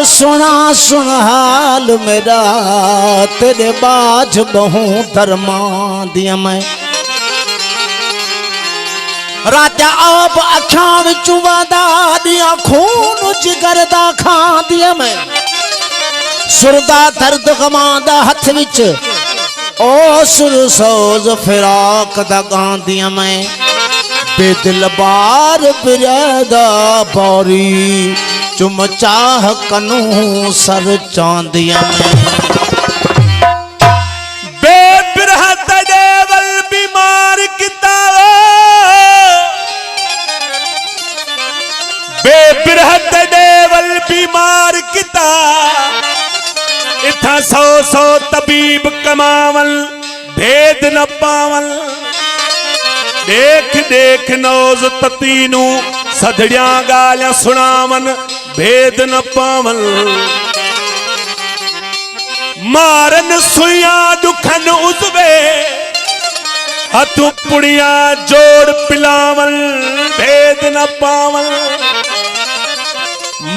सुना सुन हाल मेरा तेरे बाज बहु धर्मा दिया मैं राजा आप अखा विचू वादा दिया खून जिगर दा खा दिया मैं सुरदा दर्द गमा दा हथ विच ओ सुर सोज फिराक दा गा दिया मैं बेदिल बार बिरदा बौरी चुम चाह कनू सर चांदिया में बेबिरहत देवल बीमार किताब बेबिरहत देवल बीमार किताब इथा सौ सौ तबीब कमावल भेद न पावल देख देख नौज ततीनू सदड़िया गालियां सुनावन भेद न पावल मारन सुइया दुखन उजवे हथु पुड़िया जोड़ पिलावल भेद न पावल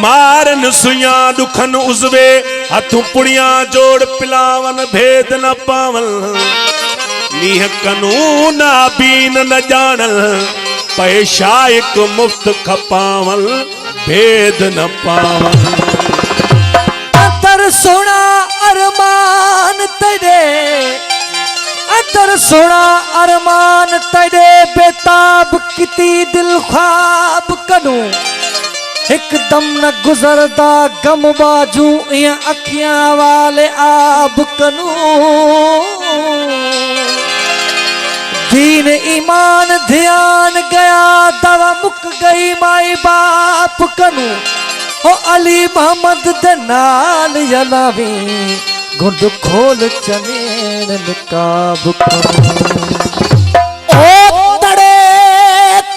मारन सुइया दुखन उजवे हथु पुड़िया जोड़ पिलावन भेद न पावल नीह कानून बीन न जानल पैसा एक मुफ्त खपावल भेद न पावल अंतर सोना अरमान तेरे अंतर सोना अरमान तेरे बेताब किती दिल ख्वाब कनू एकदम न गुजरदा गम बाजू या अखियां वाले आब कनू दीन ईमान ध्यान गया दवा मुक गई माई बाप कनू ओ अली मोहम्मद दे नाल यलावी गुंड खोल चनेन निकाब कनू ओ तड़े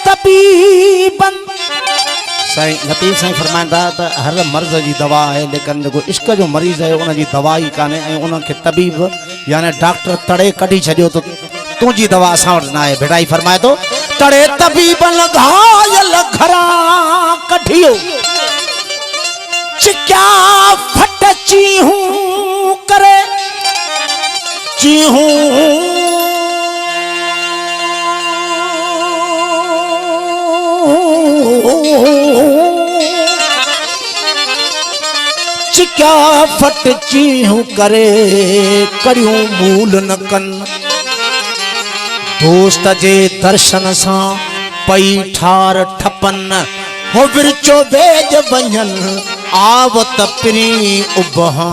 तबीबन साईं लतीफ़ साईं फरमाइंदा त हर मर्ज़ जी दवा है लेकिन जेको इश्क जो मरीज़ है उन जी दवा ही काने ऐं उनखे तबीब यानी डॉक्टर तड़े कढी छॾियो त तुझी दवा असां वटि न आहे भेटाई फरमाए थो तड़े तबीबन घायल घरां कढियो चिक्या फट चीहूं करे चीहूं चिक्या फट चीहूं करे करियूं मूल न कन दोस्त जे दर्शन सा पई ठार ठपन हो विरचो बेज वञन आवत पिरी उबहा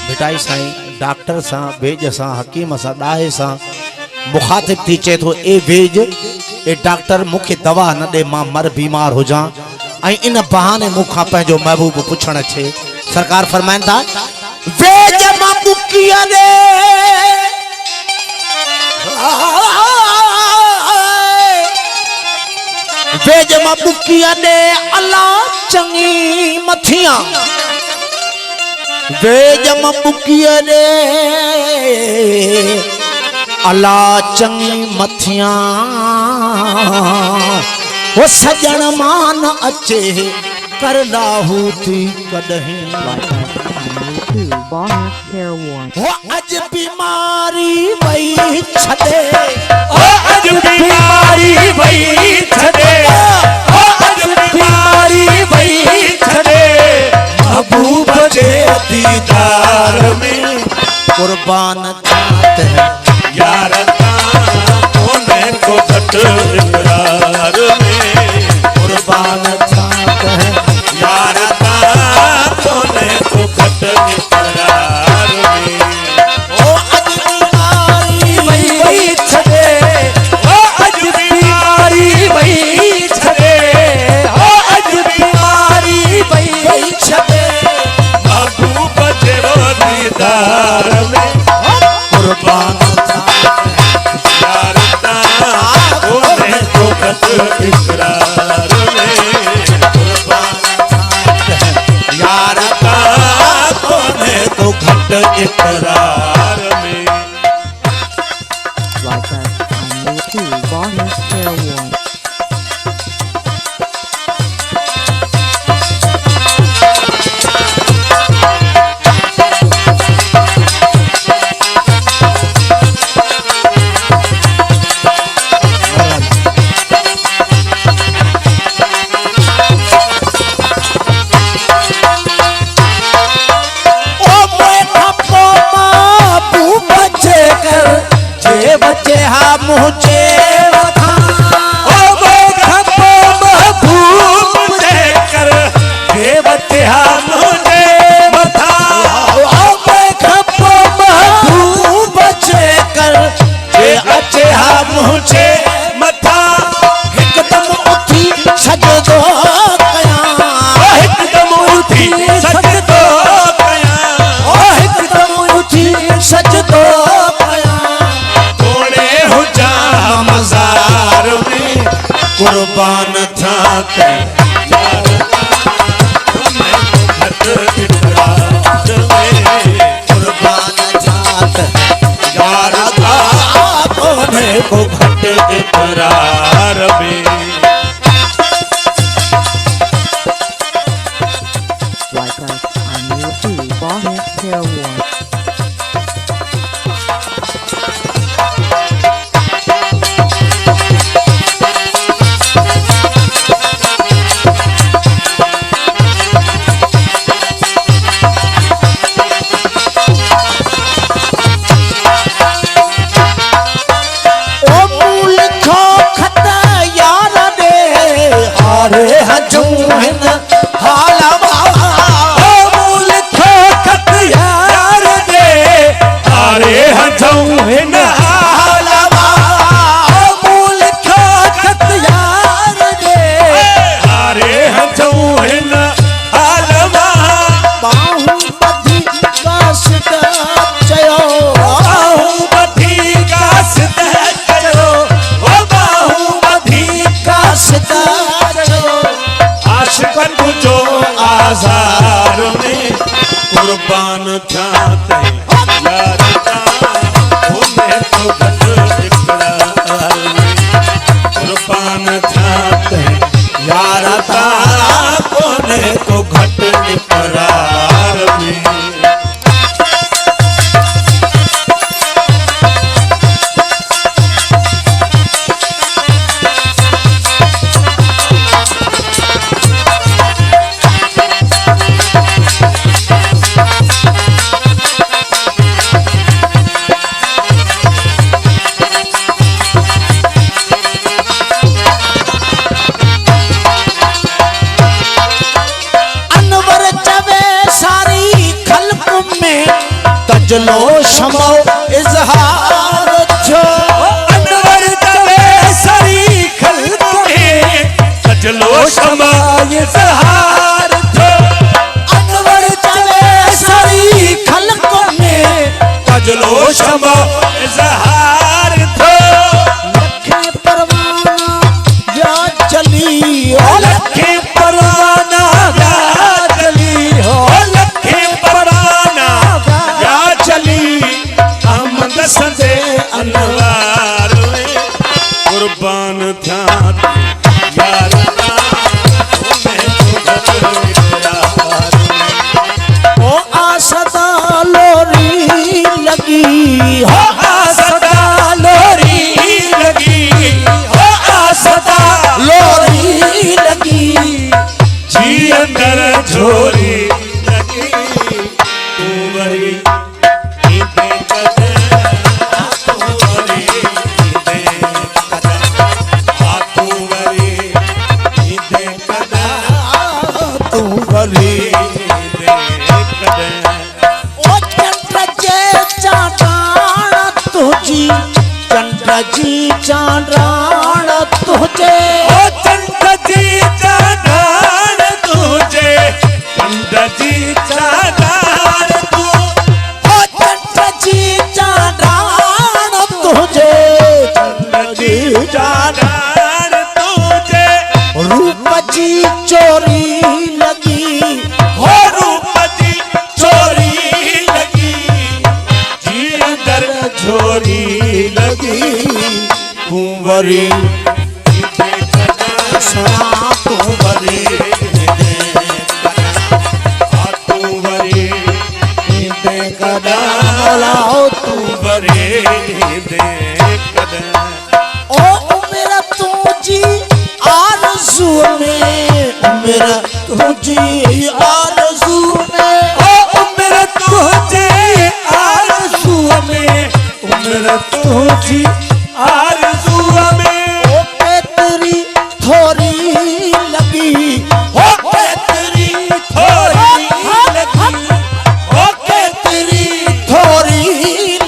बेटाई साईं डॉक्टर सा बेज सा हकीम सा डाहे सा मुखातिब थी चे थो ए बेज ए डॉक्टर मुखे दवा न दे मां मर बीमार हो जा आई इन बहाने मुखा पंहिंजो महबूब पुछण छे सरकार फरमाइन था बेज मां मुकिया दे वेज मां बुकिया ने अल्लाह चंगी मथियां वेज मां बुकिया ने अल्लाह चंगी मथियां वो सजन मान अचे कर लाहू थी कदहीं वो अज बीमारी वही छदे ओ अज बीमारी वही छदे ओ अज बीमारी वही छदे महबूब के दीदार में कुर्बान जाते हैं यार कोने को घट इकरार में कुर्बान जाते हैं यार कोने को घट इकरार में ओ अज बीमारी वही छदे ओ अज बीमारी वही छदे ओ अज बीमारी वही छदे महबूब के दीदार में कुर्बान यार कोने कुर्बान थिया ते यार ता कोने तो घट इकरार में कुर्बान थिया ते यार ता कोने तो घट इकरार में तजलो शमो इजहार छो अनवर तवे सारी खल्क में तजलो शमो इजहार छो अनवर तवे सारी खल्क में तजलो शमो इजहार थो लखे परवाना या चली ओ लखे परवाना या चली हो लखे परवाना या चली अहमद सदे अनवार में कुर्बान थिया यार ता ओ आसदा लोरी लगी हो आसदा लोरी लगी हो आसदा लोरी लगी जी अंदर झोरी लगी तू वरी इते कदे तू वरी इते कदे तू वरी इते कदे तू भली इते कदे ओ चंद्र जे चांडाण तुझी चंद्र जी चांडाण तुझे ओ चंद्र जी चांडाण तुझे चंद्र जी चांडाण तू ओ चंद्र जी चांडाण तुझे चंद्र जी चांडाण तुझे रूप जी चोरी लगी हो रूप जी चोरी लगी जी अंदर झोरी लगी कुंवरी सुना तू भली कुंवरी कदा लाओ तू बरे दे कदम ओ मेरा तुझी आरज़ू में मेरा तुझी आरज़ू में ओ उम्र तुझे आरज़ू में उम्र तुझी आरज़ू में ओ तेरी थोड़ी लगी हो के तेरी थोड़ी लगी हो के तेरी थोड़ी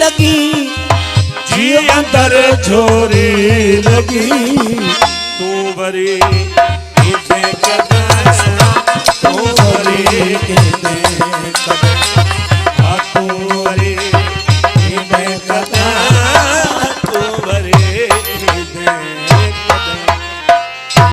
लगी जी अंदर झोरी लगी तू बरी इते कदम तू बरी इते कदम तू बरी इते कदम